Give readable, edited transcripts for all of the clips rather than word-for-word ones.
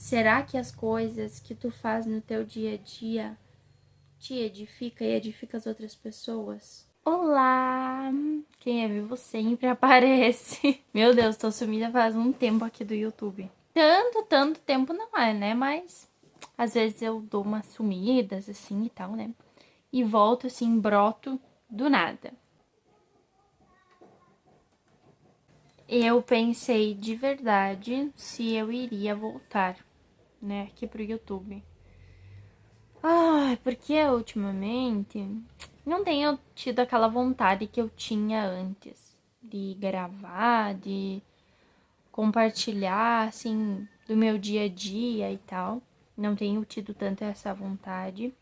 Será que as coisas que tu faz no teu dia a dia te edifica e edifica as outras pessoas? Olá! Quem é vivo sempre aparece. Meu Deus, tô sumida faz um tempo aqui do YouTube. Tanto tempo não é, né? Mas às vezes eu dou umas sumidas assim e tal, né? E volto assim, broto do nada. Eu pensei de verdade se eu iria voltar, né, aqui pro YouTube. Ai, porque ultimamente não tenho tido aquela vontade que eu tinha antes de gravar, de compartilhar, assim, do meu dia a dia e tal. Não tenho tido tanto essa vontade.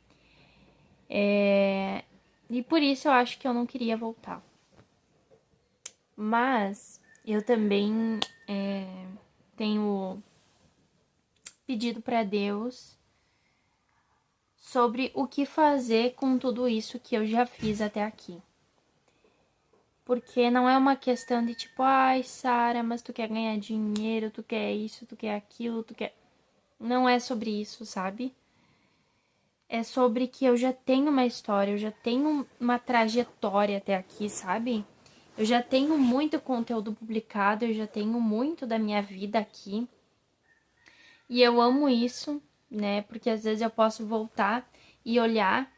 E por isso eu acho que eu não queria voltar. Mas eu também tenho pedido para Deus sobre o que fazer com tudo isso que eu já fiz até aqui. Porque não é uma questão de tipo, ai, Sara, mas tu quer ganhar dinheiro, tu quer isso, tu quer aquilo, tu quer. Não é sobre isso, sabe? É sobre que eu já tenho uma história, eu já tenho uma trajetória até aqui, sabe? Eu já tenho muito conteúdo publicado, eu já tenho muito da minha vida aqui. E eu amo isso, né? Porque às vezes eu posso voltar e olhar.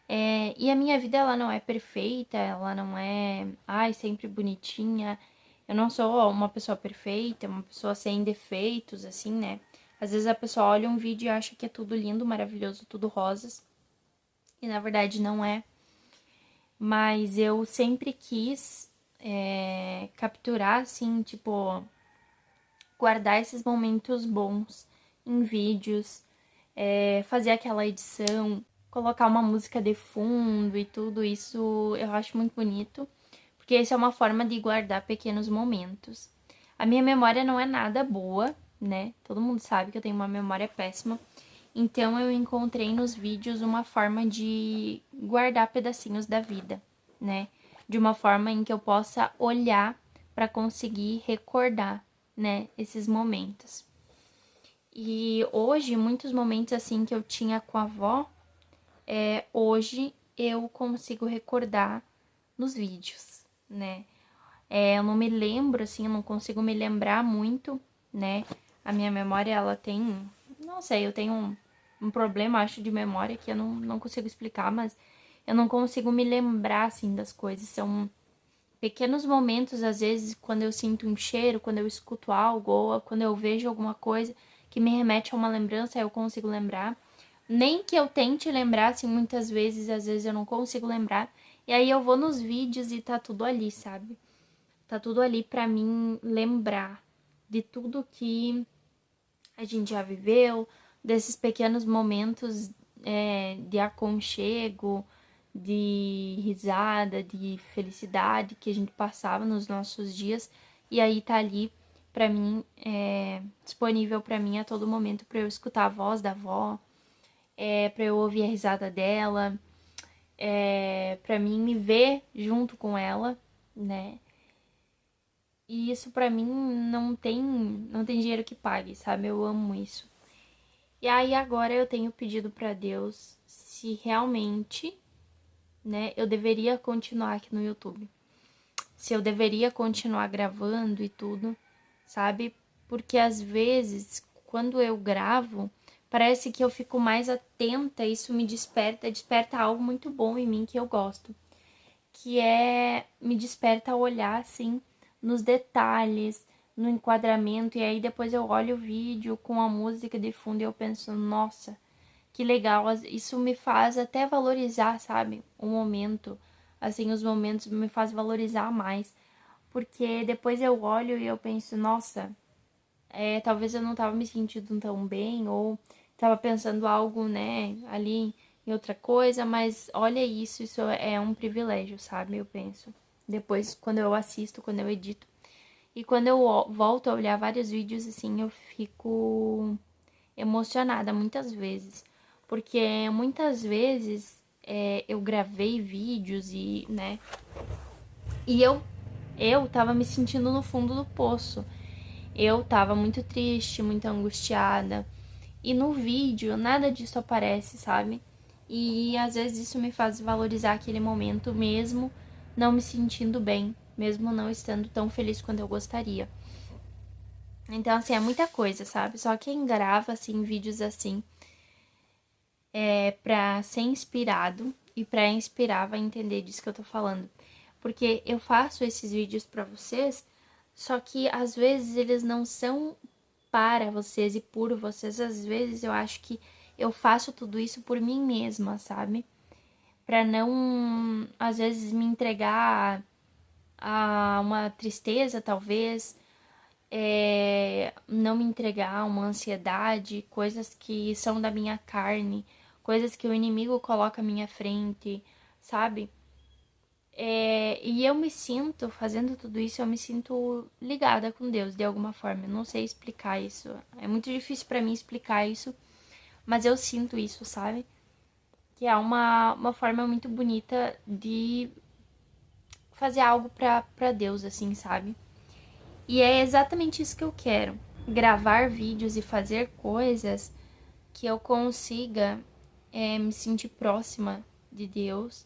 E a minha vida, ela não é perfeita, ela não é, ai, sempre bonitinha. Eu não sou uma pessoa perfeita, uma pessoa sem defeitos, assim, né? Às vezes a pessoa olha um vídeo e acha que é tudo lindo, maravilhoso, tudo rosas. E na verdade não é. Mas eu sempre quis capturar, assim, tipo, guardar esses momentos bons em vídeos, fazer aquela edição, colocar uma música de fundo e tudo isso eu acho muito bonito, porque isso é uma forma de guardar pequenos momentos. A minha memória não é nada boa, né? Todo mundo sabe que eu tenho uma memória péssima. Então eu encontrei nos vídeos uma forma de guardar pedacinhos da vida, né? De uma forma em que eu possa olhar para conseguir recordar, né, esses momentos. E hoje, muitos momentos assim que eu tinha com a avó, hoje eu consigo recordar nos vídeos, né? Eu não me lembro, assim, eu não consigo me lembrar muito, né? A minha memória, ela tem, não sei, eu tenho um problema, acho, de memória que eu não consigo explicar, mas eu não consigo me lembrar, assim, das coisas. São pequenos momentos, às vezes, quando eu sinto um cheiro, quando eu escuto algo, ou quando eu vejo alguma coisa que me remete a uma lembrança, eu consigo lembrar. Nem que eu tente lembrar, assim, muitas vezes, às vezes eu não consigo lembrar. E aí eu vou nos vídeos e tá tudo ali, sabe? Tá tudo ali pra mim lembrar de tudo que a gente já viveu, desses pequenos momentos de aconchego, de risada, de felicidade que a gente passava nos nossos dias. E aí tá ali pra mim, disponível pra mim a todo momento pra eu escutar a voz da avó, pra eu ouvir a risada dela, pra mim me ver junto com ela, né? E isso pra mim não tem dinheiro que pague, sabe? Eu amo isso. E aí agora eu tenho pedido pra Deus se realmente, né, eu deveria continuar aqui no YouTube. Se eu deveria continuar gravando e tudo, sabe? Porque às vezes, quando eu gravo, parece que eu fico mais atenta, isso me desperta algo muito bom em mim que eu gosto, que me desperta a olhar assim nos detalhes, no enquadramento, e aí depois eu olho o vídeo com a música de fundo e eu penso, nossa, que legal, isso me faz até valorizar, sabe, o momento, assim, os momentos me faz valorizar mais, porque depois eu olho e eu penso, nossa, talvez eu não tava me sentindo tão bem, ou tava pensando algo, né, ali em outra coisa, mas olha isso é um privilégio, sabe? Eu penso. Depois, quando eu assisto, quando eu edito. E quando eu volto a olhar vários vídeos, assim, eu fico emocionada muitas vezes. Porque muitas vezes eu gravei vídeos e, né, e eu tava me sentindo no fundo do poço. Eu tava muito triste, muito angustiada. E no vídeo, nada disso aparece, sabe? E às vezes isso me faz valorizar aquele momento mesmo não me sentindo bem, mesmo não estando tão feliz quanto eu gostaria. Então, assim, é muita coisa, sabe? Só quem grava, assim, vídeos assim, é pra ser inspirado e pra inspirar vai entender disso que eu tô falando. Porque eu faço esses vídeos pra vocês, só que às vezes eles não são para vocês e por vocês. Às vezes eu acho que eu faço tudo isso por mim mesma, sabe? Pra não, às vezes, me entregar a uma tristeza, talvez, não me entregar a uma ansiedade, coisas que são da minha carne, coisas que o inimigo coloca à minha frente, sabe? E eu me sinto, fazendo tudo isso, eu me sinto ligada com Deus de alguma forma. Eu não sei explicar isso. É muito difícil pra mim explicar isso, mas eu sinto isso, sabe? Que é uma forma muito bonita de fazer algo pra Deus, assim, sabe? E é exatamente isso que eu quero. Gravar vídeos e fazer coisas que eu consiga me sentir próxima de Deus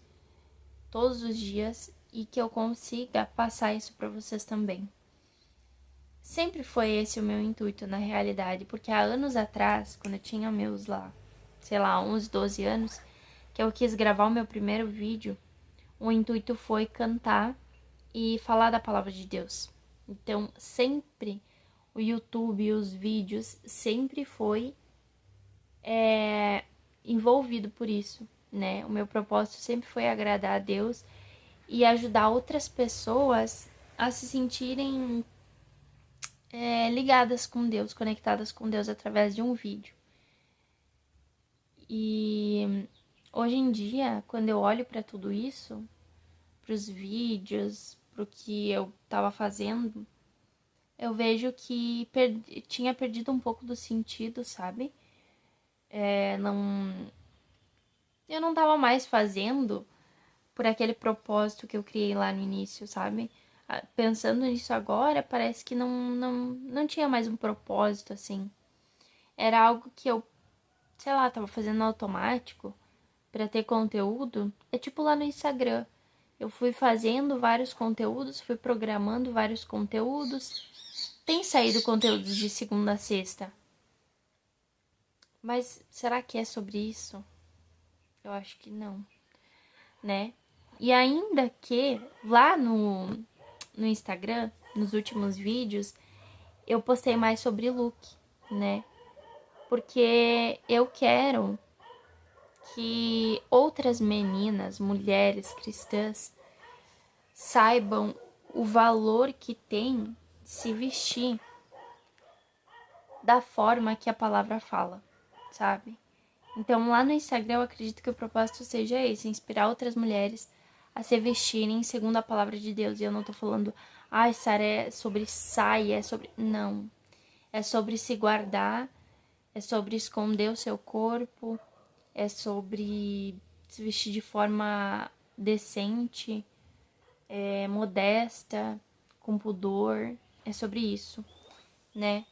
todos os dias e que eu consiga passar isso para vocês também. Sempre foi esse o meu intuito na realidade, porque há anos atrás, quando eu tinha meus lá, sei lá, 11, 12 anos, que eu quis gravar o meu primeiro vídeo, o intuito foi cantar e falar da palavra de Deus. Então, sempre o YouTube e os vídeos sempre foi envolvido por isso, né? O meu propósito sempre foi agradar a Deus e ajudar outras pessoas a se sentirem ligadas com Deus, conectadas com Deus através de um vídeo. E hoje em dia, quando eu olho para tudo isso, para os vídeos, para o que eu estava fazendo, eu vejo que tinha perdido um pouco do sentido, sabe? Não, eu não tava mais fazendo por aquele propósito que eu criei lá no início, sabe? Pensando nisso agora, parece que não tinha mais um propósito, assim. Era algo que eu, sei lá, tava fazendo automático pra ter conteúdo. É tipo lá no Instagram. Eu fui fazendo vários conteúdos, fui programando vários conteúdos. Tem saído conteúdos de segunda a sexta. Mas será que é sobre isso? Eu acho que não, né? E ainda que lá no Instagram, nos últimos vídeos, eu postei mais sobre look, né? Porque eu quero que outras meninas, mulheres cristãs, saibam o valor que tem se vestir da forma que a palavra fala, sabe? Então, lá no Instagram, eu acredito que o propósito seja esse, inspirar outras mulheres a se vestirem segundo a palavra de Deus. E eu não tô falando, ai, Sara, é sobre saia, é sobre... Não. É sobre se guardar, é sobre esconder o seu corpo, é sobre se vestir de forma decente, modesta, com pudor. É sobre isso, né?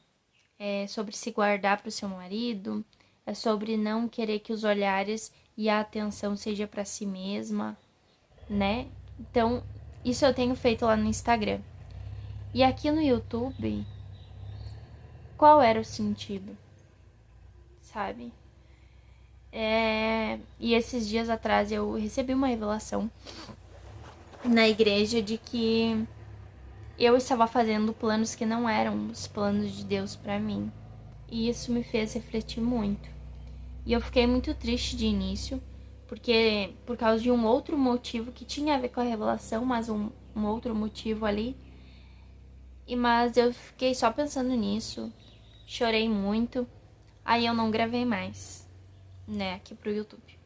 É sobre se guardar para o seu marido, é sobre não querer que os olhares e a atenção seja para si mesma, né? Então, isso eu tenho feito lá no Instagram. E aqui no YouTube, qual era o sentido, sabe? E esses dias atrás eu recebi uma revelação na igreja de que eu estava fazendo planos que não eram os planos de Deus para mim. E isso me fez refletir muito. E eu fiquei muito triste de início, porque por causa de um outro motivo que tinha a ver com a revelação, mas um outro motivo ali. Mas eu fiquei só pensando nisso, chorei muito, aí eu não gravei mais, né, aqui pro YouTube.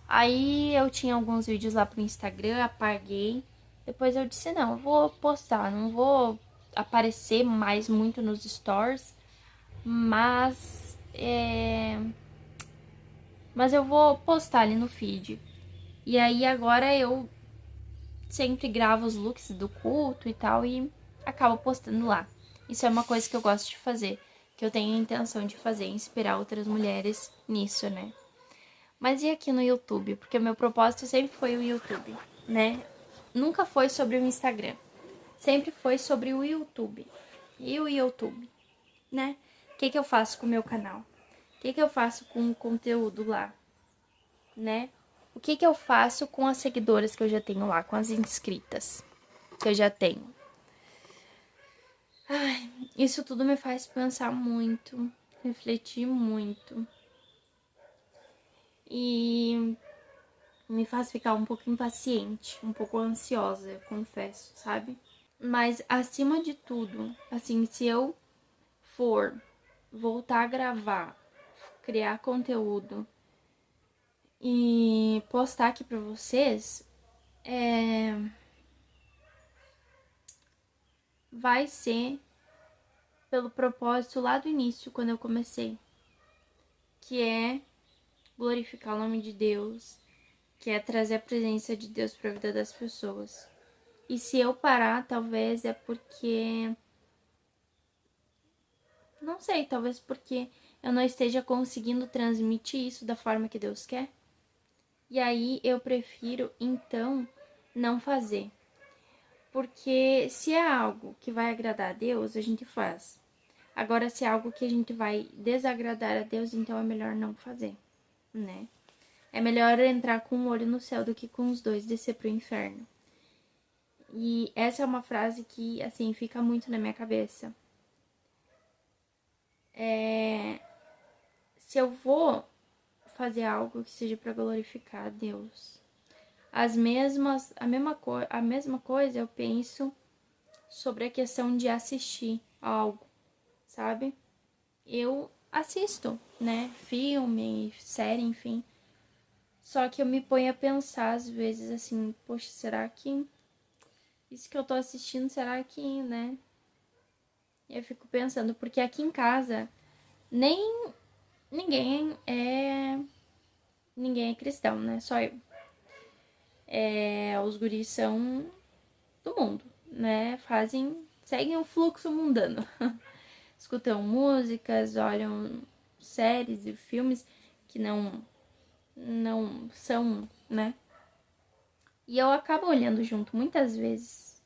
Aí eu tinha alguns vídeos lá pro Instagram, apaguei. Depois eu disse, não, eu vou postar, não vou aparecer mais muito nos stories, mas mas eu vou postar ali no feed. E aí agora eu sempre gravo os looks do culto e tal e acabo postando lá. Isso é uma coisa que eu gosto de fazer. que eu tenho a intenção de fazer, inspirar outras mulheres nisso, né? Mas e aqui no YouTube? Porque o meu propósito sempre foi o YouTube, né? Nunca foi sobre o Instagram. Sempre foi sobre o YouTube. E o YouTube, né? O que eu faço com o meu canal? O que eu faço com o conteúdo lá, né? O que eu faço com as seguidoras que eu já tenho lá, com as inscritas que eu já tenho? Ai, isso tudo me faz pensar muito, refletir muito. E me faz ficar um pouco impaciente, um pouco ansiosa, eu confesso, sabe? Mas acima de tudo, assim, se eu for voltar a gravar, criar conteúdo e postar aqui pra vocês, vai ser pelo propósito lá do início, quando eu comecei, que é glorificar o nome de Deus, que é trazer a presença de Deus para a vida das pessoas. E se eu parar, talvez é porque, não sei, talvez porque eu não esteja conseguindo transmitir isso da forma que Deus quer. E aí eu prefiro então não fazer. Porque se é algo que vai agradar a Deus, a gente faz. Agora, se é algo que a gente vai desagradar a Deus, então é melhor não fazer, né? É melhor entrar com um olho no céu do que com os dois descer pro inferno. E essa é uma frase que, assim, fica muito na minha cabeça. Se eu vou fazer algo que seja para glorificar a Deus, a mesma coisa eu penso sobre a questão de assistir algo, sabe? Eu assisto, né? Filme, série, enfim. Só que eu me ponho a pensar às vezes assim, poxa, será que isso que eu tô assistindo, será que, né? Eu fico pensando, porque aqui em casa nem ninguém é cristão, né? Só eu. Os guris são do mundo, né? Seguem o fluxo mundano. Escutam músicas, olham séries e filmes que não são, né? E eu acabo olhando junto muitas vezes.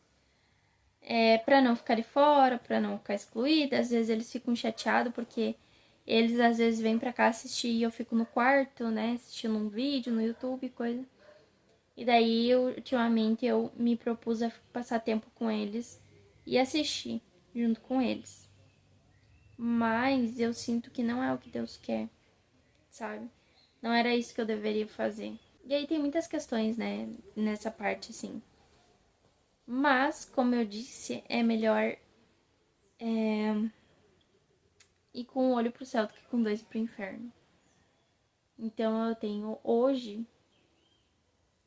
Pra não ficar de fora, pra não ficar excluída. Às vezes eles ficam chateados porque eles às vezes vêm pra cá assistir e eu fico no quarto, né? Assistindo um vídeo no YouTube, coisa. E daí, ultimamente, eu me propus a passar tempo com eles e assistir junto com eles. Mas eu sinto que não é o que Deus quer, sabe? Não era isso que eu deveria fazer. E aí tem muitas questões, né, nessa parte, assim. Mas, como eu disse, é melhor ir com um olho pro céu do que com dois pro inferno. Então eu tenho hoje,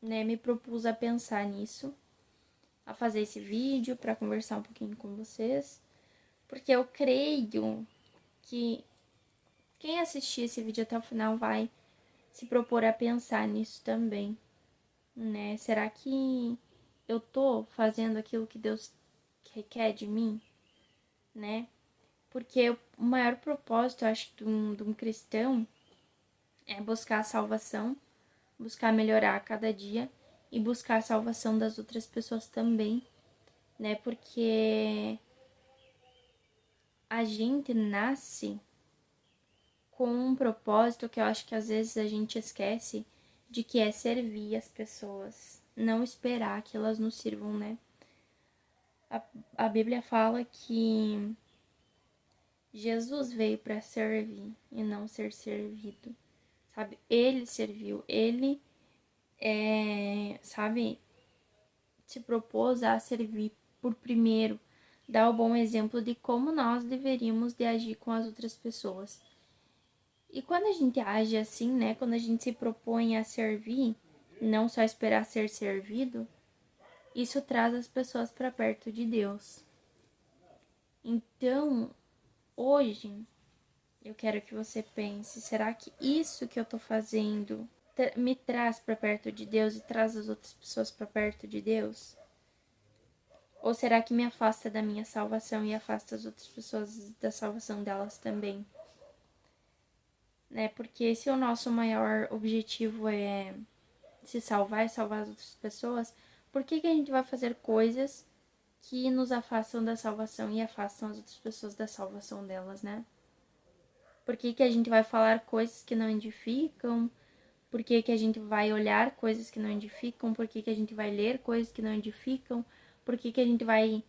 né, me propus a pensar nisso, a fazer esse vídeo para conversar um pouquinho com vocês, porque eu creio que quem assistir esse vídeo até o final vai se propor a pensar nisso também, né? Será que eu tô fazendo aquilo que Deus requer de mim, né? Porque o maior propósito, eu acho, de um cristão é buscar a salvação, buscar melhorar a cada dia e buscar a salvação das outras pessoas também, né? Porque a gente nasce com um propósito que eu acho que às vezes a gente esquece de que é servir as pessoas, não esperar que elas nos sirvam, né? A Bíblia fala que Jesus veio para servir e não ser servido, sabe? Ele serviu, ele sabe, se propôs a servir por primeiro, dar o bom exemplo de como nós deveríamos de agir com as outras pessoas. E quando a gente age assim, né, quando a gente se propõe a servir, não só esperar ser servido, isso traz as pessoas para perto de Deus. Então, hoje, eu quero que você pense, será que isso que eu tô fazendo me traz para perto de Deus e traz as outras pessoas para perto de Deus? Ou será que me afasta da minha salvação e afasta as outras pessoas da salvação delas também? Né? Porque se o nosso maior objetivo é se salvar e salvar as outras pessoas, por que a gente vai fazer coisas que nos afastam da salvação e afastam as outras pessoas da salvação delas, né? Por que a gente vai falar coisas que não edificam? Por que a gente vai olhar coisas que não edificam? Por que a gente vai ler coisas que não edificam? Por que a gente vai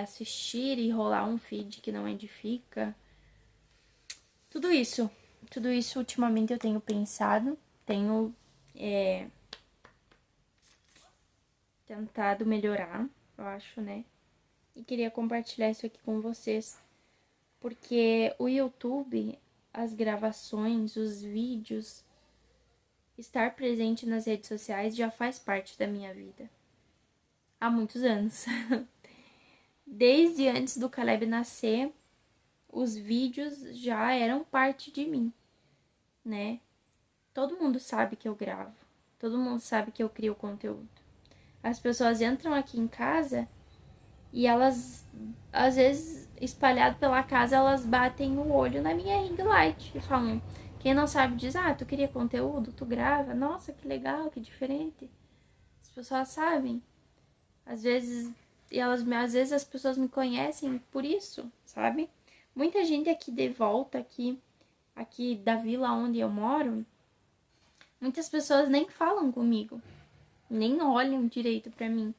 assistir e rolar um feed que não edifica? Tudo isso ultimamente eu tenho pensado, tenho tentado melhorar, eu acho, né? E queria compartilhar isso aqui com vocês, porque o YouTube, as gravações, os vídeos, estar presente nas redes sociais já faz parte da minha vida. Há muitos anos. Desde antes do Caleb nascer, os vídeos já eram parte de mim, né? Todo mundo sabe que eu gravo. Todo mundo sabe que eu crio conteúdo. As pessoas entram aqui em casa e elas, às vezes, espalhado pela casa, elas batem o olho na minha ring light e falam... Quem não sabe diz, tu cria conteúdo, tu grava, nossa, que legal, que diferente. As pessoas sabem. Às vezes as pessoas me conhecem por isso, sabe? Muita gente aqui de volta, aqui da vila onde eu moro, muitas pessoas nem falam comigo, nem olham direito pra mim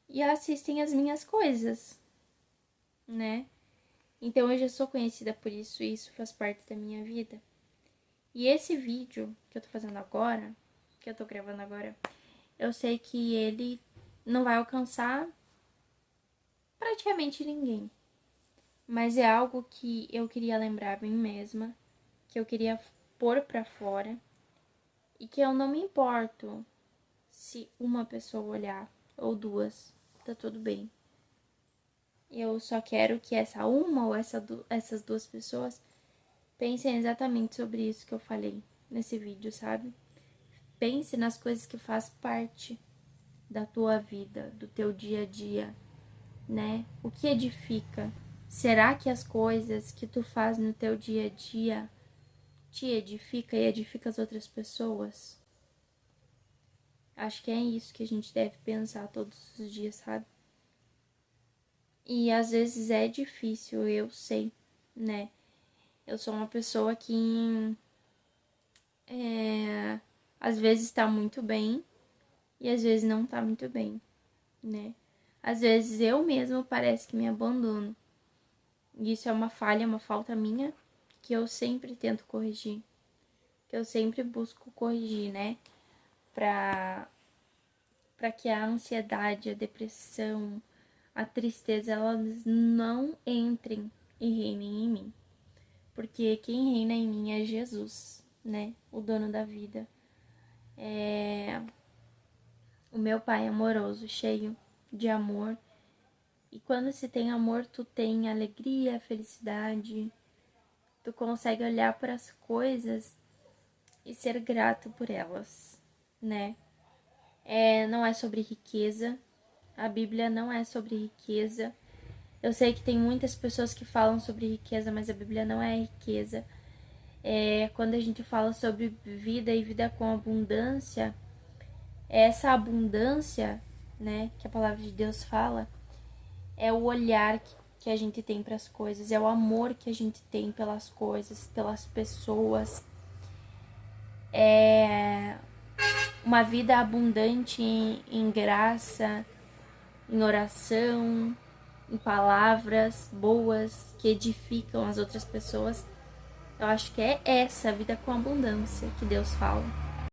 e assistem as minhas coisas, né? Então eu já sou conhecida por isso e isso faz parte da minha vida. E esse vídeo que eu tô fazendo agora, que eu tô gravando agora, eu sei que ele não vai alcançar praticamente ninguém. Mas é algo que eu queria lembrar a mim mesma, que eu queria pôr pra fora e que eu não me importo se uma pessoa olhar ou duas, tá tudo bem. Eu só quero que essa uma ou essas duas pessoas pensem exatamente sobre isso que eu falei nesse vídeo, sabe? Pense nas coisas que faz parte da tua vida, do teu dia a dia, né? O que edifica? Será que as coisas que tu faz no teu dia a dia te edifica e edifica as outras pessoas? Acho que é isso que a gente deve pensar todos os dias, sabe? E às vezes é difícil, eu sei, né? Eu sou uma pessoa que às vezes tá muito bem e às vezes não tá muito bem, né? Às vezes eu mesma parece que me abandono. E isso é uma falha, uma falta minha que eu sempre tento corrigir. Que eu sempre busco corrigir, né? Pra que a ansiedade, a depressão, a tristeza, elas não entrem e reinem em mim. Porque quem reina em mim é Jesus, né? O dono da vida. É o meu Pai amoroso, cheio de amor. E quando se tem amor, tu tem alegria, felicidade. Tu consegue olhar para as coisas e ser grato por elas, né? Não é sobre riqueza. A Bíblia não é sobre riqueza. Eu sei que tem muitas pessoas que falam sobre riqueza, mas a Bíblia não é riqueza. Quando a gente fala sobre vida e vida com abundância, essa abundância, né, que a palavra de Deus fala, é o olhar que a gente tem para as coisas, é o amor que a gente tem pelas coisas, pelas pessoas. É uma vida abundante em graça, em oração, em palavras boas que edificam as outras pessoas. Eu acho que é essa vida com abundância que Deus fala.